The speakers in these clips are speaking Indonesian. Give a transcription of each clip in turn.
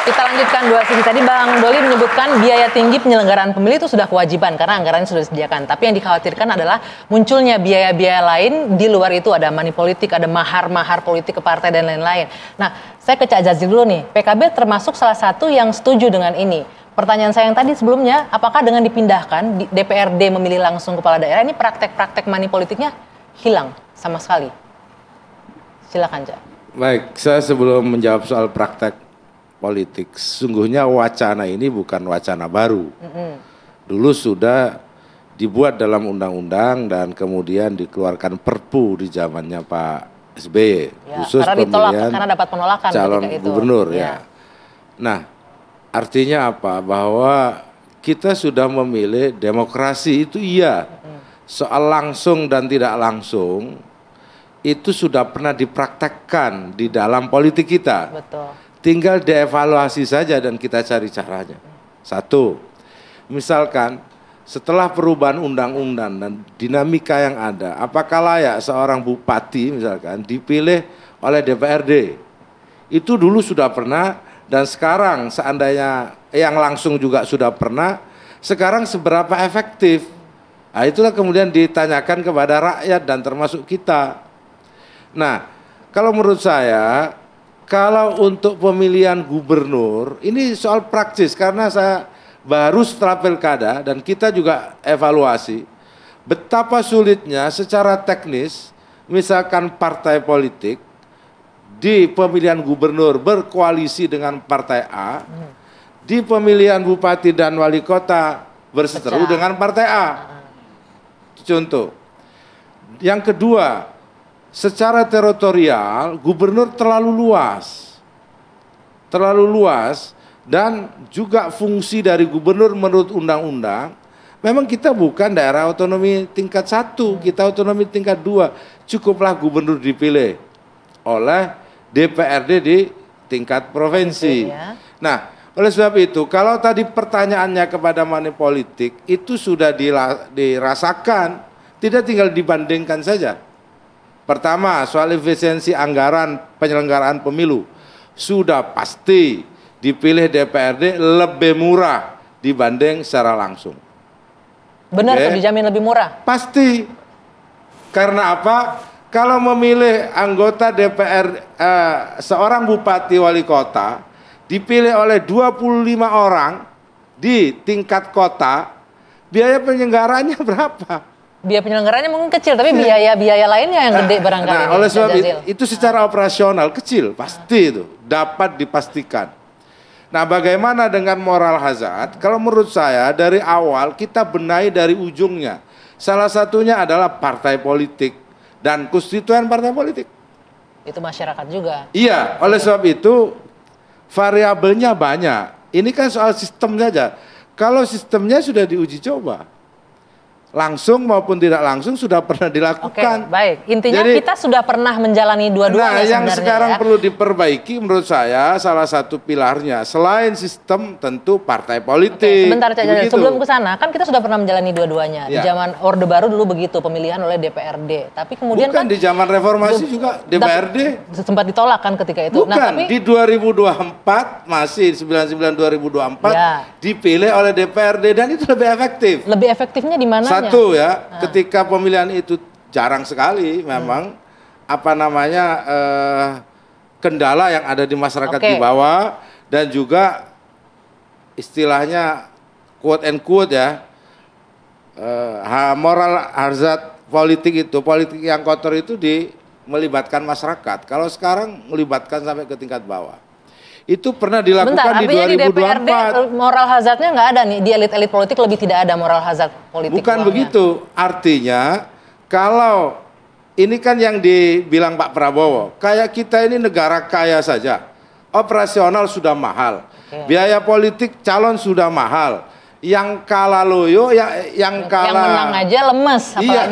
Kita lanjutkan dua sisi. Tadi Bang Doli menyebutkan biaya tinggi penyelenggaraan pemilu itu sudah kewajiban karena anggarannya sudah disediakan. Tapi yang dikhawatirkan adalah munculnya biaya-biaya lain di luar itu, ada money politik, ada mahar-mahar politik ke partai dan lain-lain. Nah, saya ke Cak Jazil dulu nih. PKB termasuk salah satu yang setuju dengan ini. Pertanyaan saya yang tadi sebelumnya, apakah dengan dipindahkan DPRD memilih langsung kepala daerah, ini praktek-praktek money politiknya hilang sama sekali? Silakan, Cak. Baik, saya sebelum menjawab soal praktek politik, sesungguhnya wacana ini bukan wacana baru. Dulu sudah dibuat dalam undang-undang dan kemudian dikeluarkan Perpu di zamannya Pak SBY, Ya, khusus karena ditolak, pemilihan karena dapat penolakan calon ketika itu. gubernur Ya. ya. Nah, artinya apa? Bahwa kita sudah memilih demokrasi itu iya. Soal langsung dan tidak langsung itu sudah pernah dipraktekkan di dalam politik kita. Betul. Tinggal dievaluasi saja dan kita cari caranya. Satu, misalkan setelah perubahan undang-undang dan dinamika yang ada, apakah layak seorang bupati misalkan dipilih oleh DPRD? Itu dulu sudah pernah dan sekarang seandainya yang langsung juga sudah pernah, sekarang seberapa efektif? Nah, itulah kemudian ditanyakan kepada rakyat dan termasuk kita. Nah, kalau menurut saya, kalau untuk pemilihan gubernur, ini soal praktis karena saya baru setelah pilkada dan kita juga evaluasi betapa sulitnya secara teknis, misalkan partai politik di pemilihan gubernur berkoalisi dengan partai A, di pemilihan bupati dan wali kota berseteru dengan partai A. Contoh. Yang kedua, secara teritorial gubernur terlalu luas dan juga fungsi dari gubernur menurut undang-undang memang kita bukan daerah otonomi tingkat 1, kita otonomi tingkat 2, cukuplah gubernur dipilih oleh DPRD di tingkat provinsi. Nah, oleh sebab itu kalau tadi pertanyaannya kepada money politik itu sudah dirasakan, tidak tinggal dibandingkan saja. Pertama, soal efisiensi anggaran penyelenggaraan pemilu. Sudah pasti dipilih DPRD lebih murah dibanding secara langsung. Benar tuh dijamin lebih murah? Pasti. Karena apa? Kalau memilih anggota DPR, seorang bupati wali kota, dipilih oleh 25 orang di tingkat kota, biaya penyelenggaranya berapa? Biaya penyelenggaranya mungkin kecil, tapi biaya lainnya yang gede barangkali. Nah, oleh sebab itu secara operasional kecil, pasti itu dapat dipastikan. Nah, bagaimana dengan moral hazard? Kalau menurut saya dari awal kita benahi dari ujungnya. Salah satunya adalah partai politik dan konstituen partai politik. Itu masyarakat juga. Iya, oleh sebab itu variabelnya banyak. Ini kan soal sistem saja. Kalau sistemnya sudah diuji coba, langsung maupun tidak langsung sudah pernah dilakukan. Oke, baik. Intinya jadi, kita sudah pernah menjalani dua-duanya. Nah, yang sekarang perlu diperbaiki menurut saya salah satu pilarnya selain sistem tentu partai politik. Sebentar Cak Jazil, sebelum ke sana kan kita sudah pernah menjalani dua-duanya. Di zaman Orde Baru dulu begitu pemilihan oleh DPRD. Tapi kemudian bukan di zaman reformasi juga DPRD sempat ditolak kan ketika itu. Bukan, nah, tapi di 2024 masih 99 2024 dipilih oleh DPRD dan itu lebih efektif. Lebih efektifnya di mana? Satu ya, ketika pemilihan itu jarang sekali memang apa namanya kendala yang ada di masyarakat di bawah dan juga istilahnya quote and quote ya moral hazard politik itu, politik yang kotor itu melibatkan masyarakat. Kalau sekarang melibatkan sampai ke tingkat bawah. Itu pernah dilakukan di 2024. Di DPRD moral hazardnya nggak ada nih, di elit-elit politik lebih tidak ada moral hazard politik. Bukan begitu, artinya kalau ini kan yang dibilang Pak Prabowo, kayak kita ini negara kaya saja, operasional sudah mahal, biaya politik calon sudah mahal, yang kalah loyo, yang menang aja lemes. Iya,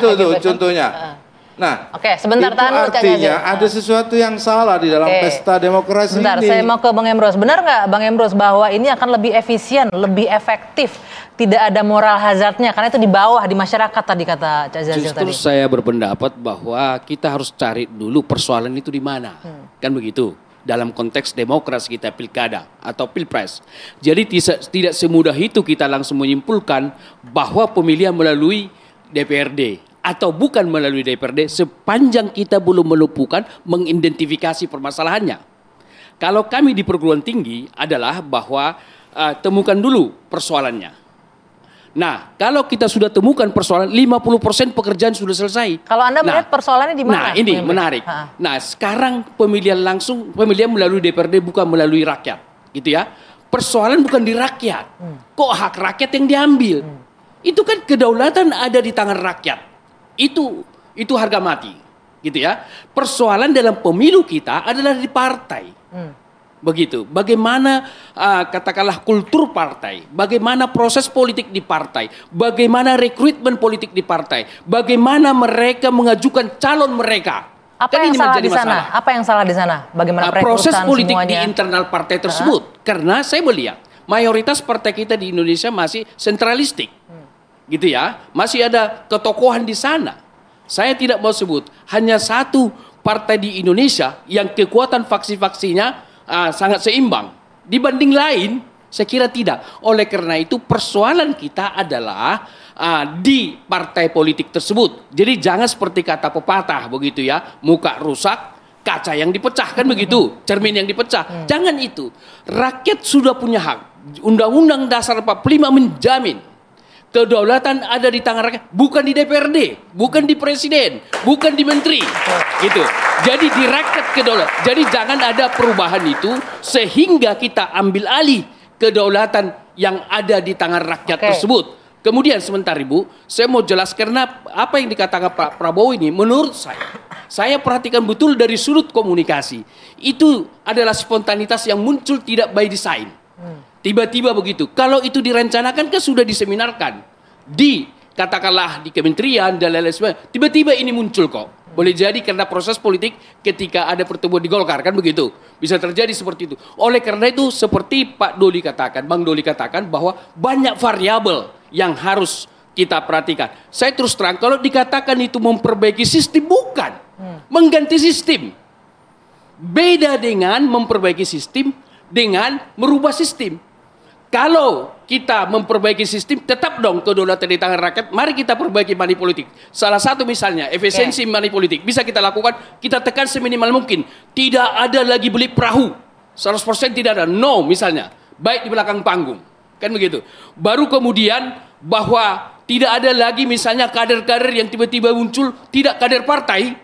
itu tuh contohnya. Nah, sebentar itu artinya ada sesuatu yang salah di dalam pesta demokrasi ini. Sebentar, saya mau ke Bang Emrus. Benar nggak Bang Emrus bahwa ini akan lebih efisien, lebih efektif, tidak ada moral hazardnya karena itu di bawah di masyarakat tadi kata Cak Jazil tadi. Justru saya berpendapat bahwa kita harus cari dulu persoalan itu di mana, kan begitu. dalam konteks demokrasi kita pilkada atau pilpres. Jadi tidak semudah itu kita langsung menyimpulkan bahwa pemilihan melalui DPRD atau bukan melalui DPRD sepanjang kita belum melumpuhkan mengidentifikasi permasalahannya. Kalau kami di perguruan tinggi adalah bahwa temukan dulu persoalannya. Nah, kalau kita sudah temukan persoalan, 50% pekerjaan sudah selesai. Kalau Anda melihat persoalannya di mana? Nah, ini menarik. Nah, sekarang pemilihan melalui DPRD bukan melalui rakyat, gitu ya. Persoalan bukan di rakyat. Kok hak rakyat yang diambil? Itu kan kedaulatan ada di tangan rakyat. Itu harga mati, gitu ya. Persoalan dalam pemilu kita adalah di partai. Begitu. Bagaimana katakanlah kultur partai, bagaimana proses politik di partai, bagaimana rekrutmen politik di partai, bagaimana mereka mengajukan calon mereka. Apa yang salah di sana? Apa yang salah di sana? Bagaimana proses politik semuanya di internal partai tersebut? Karena saya melihat mayoritas partai kita di Indonesia masih sentralistik, gitu ya. Masih ada ketokohan di sana. Saya tidak mau sebut hanya satu partai di Indonesia yang kekuatan faksi-faksinya sangat seimbang. Dibanding lain, saya kira tidak. Oleh karena itu persoalan kita adalah di partai politik tersebut. Jadi jangan seperti kata pepatah begitu ya, muka rusak, kaca yang dipecahkan begitu, cermin yang dipecah. Jangan itu. Rakyat sudah punya hak. Undang-Undang Dasar 45 menjamin kedaulatan ada di tangan rakyat, bukan di DPRD, bukan di presiden, bukan di menteri, gitu. Jadi di rakyat kedaulatan. Jadi jangan ada perubahan itu sehingga kita ambil alih kedaulatan yang ada di tangan rakyat tersebut. Kemudian sebentar Ibu, saya mau jelas karena apa yang dikatakan Pak Prabowo ini menurut saya perhatikan betul dari sudut komunikasi. Itu adalah spontanitas yang muncul tidak by design. Tiba-tiba begitu. Kalau itu direncanakan kan sudah diseminarkan. Katakanlah di kementerian dan lain-lain sebagainya. Tiba-tiba ini muncul kok. Boleh jadi karena proses politik ketika ada pertemuan di Golkar kan begitu. Bisa terjadi seperti itu. Oleh karena itu seperti Pak Doli katakan, Bang Doli katakan bahwa banyak variabel yang harus kita perhatikan. Saya terus terang kalau dikatakan itu memperbaiki sistem bukan. Mengganti sistem. Beda dengan memperbaiki sistem dengan merubah sistem. Kalau kita memperbaiki sistem, tetap dong kedaulatan di tangan rakyat. Mari kita perbaiki money politik. Salah satu misalnya, efisiensi money politik. Bisa kita lakukan, kita tekan seminimal mungkin. Tidak ada lagi beli perahu. 100% tidak ada. No misalnya. Baik di belakang panggung. Kan begitu. Baru kemudian bahwa tidak ada lagi misalnya kader-kader yang tiba-tiba muncul, tidak kader partai,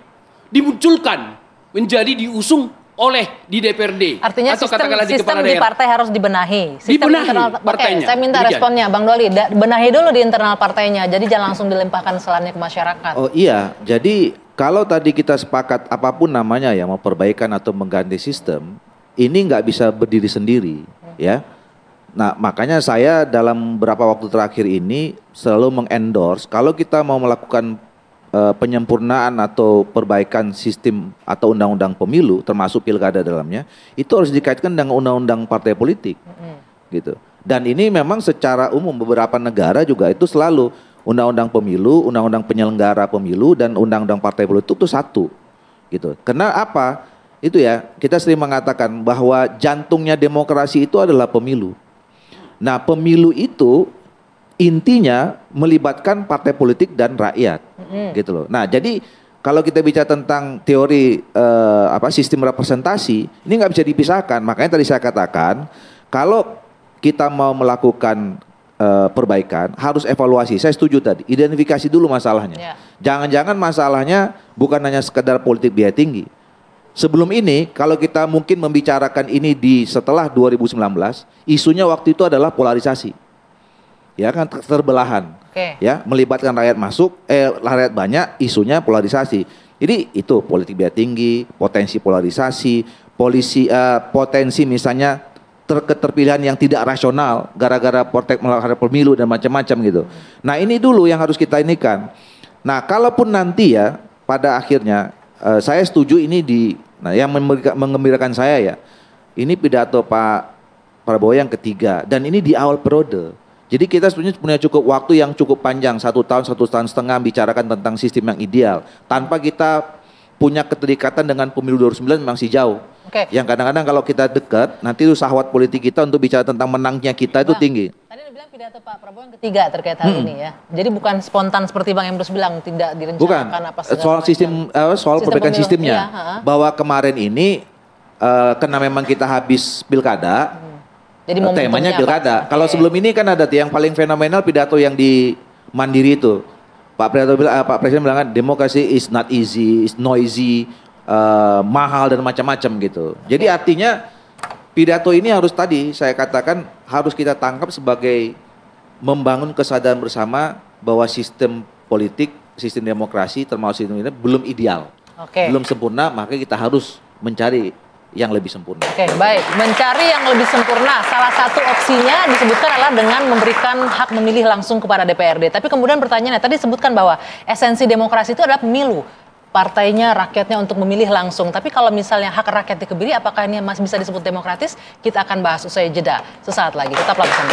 dimunculkan. Menjadi diusung oleh di DPRD. Artinya atau sistem di partai harus dibenahi. Dibenahi partainya. Saya minta responnya Bang Doli. Benahi dulu di internal partainya. Jadi jangan langsung dilempahkan selannya ke masyarakat. Oh iya, jadi kalau tadi kita sepakat apapun namanya ya, mau perbaikan atau mengganti sistem, ini nggak bisa berdiri sendiri, ya. Nah makanya saya dalam beberapa waktu terakhir ini selalu mengendorse kalau kita mau melakukan penyempurnaan atau perbaikan sistem atau undang-undang pemilu termasuk pilkada dalamnya itu harus dikaitkan dengan undang-undang partai politik gitu. Dan ini memang secara umum beberapa negara juga itu selalu undang-undang pemilu, undang-undang penyelenggara pemilu dan undang-undang partai politik itu satu gitu. Karena apa? Itu ya, kita sering mengatakan bahwa jantungnya demokrasi itu adalah pemilu. Nah, pemilu itu intinya melibatkan partai politik dan rakyat, gitu loh. Nah, jadi kalau kita bicara tentang teori sistem representasi, ini nggak bisa dipisahkan. Makanya tadi saya katakan, kalau kita mau melakukan perbaikan, harus evaluasi. Saya setuju tadi, identifikasi dulu masalahnya. Jangan-jangan masalahnya bukan hanya sekedar politik biaya tinggi. Sebelum ini, kalau kita mungkin membicarakan ini setelah 2019, isunya waktu itu adalah polarisasi. Ya kan, terbelahan, ya, melibatkan rakyat rakyat banyak, isunya polarisasi. Jadi itu politik biaya tinggi, potensi polarisasi, potensi misalnya keterpilihan yang tidak rasional gara-gara melakukan pemilu dan macam-macam gitu. Nah ini dulu yang harus kita inikan. Nah kalaupun nanti ya pada akhirnya saya setuju ini yang mengembirakan saya ya, ini pidato Pak Prabowo yang ketiga dan ini di awal periode. Jadi kita sebenarnya punya cukup waktu yang cukup panjang, 1 tahun, 1,5 tahun bicarakan tentang sistem yang ideal. Tanpa kita punya keterikatan dengan pemilu 2009 memang masih jauh. Oke. Yang kadang-kadang kalau kita dekat, nanti itu syahwat politik kita untuk bicara tentang menangnya kita itu Bang, tinggi. Tadi Anda bilang pidato Pak Prabowo yang ketiga terkait hal ini ya. Jadi bukan spontan seperti Bang Emrus bilang, tidak direncanakan Bukan, apa segala soal macam. sistem soal perbaikan pemilu. sistemnya. Iya, Bahwa kemarin ini karena memang kita habis pilkada, Jadi temanya momentumnya pilkada. apa? Kalau Oke. sebelum ini kan ada yang paling fenomenal pidato yang di Mandiri itu. Pak Presiden bilang kan demokrasi is not easy, is noisy, mahal dan macam-macam gitu. Jadi artinya pidato ini harus tadi saya katakan harus kita tangkap sebagai membangun kesadaran bersama bahwa sistem politik, sistem demokrasi termasuk sistem ini belum ideal, Oke. belum sempurna, maka kita harus mencari yang lebih sempurna. Oke, baik. Mencari yang lebih sempurna. Salah satu opsinya disebutkan adalah dengan memberikan hak memilih langsung kepada DPRD. Tapi kemudian pertanyaannya, tadi disebutkan bahwa esensi demokrasi itu adalah pemilu. Partainya, rakyatnya untuk memilih langsung. Tapi kalau misalnya hak rakyat dikebiri, apakah ini masih bisa disebut demokratis? Kita akan bahas usai jeda sesaat lagi. Tetaplah bersama.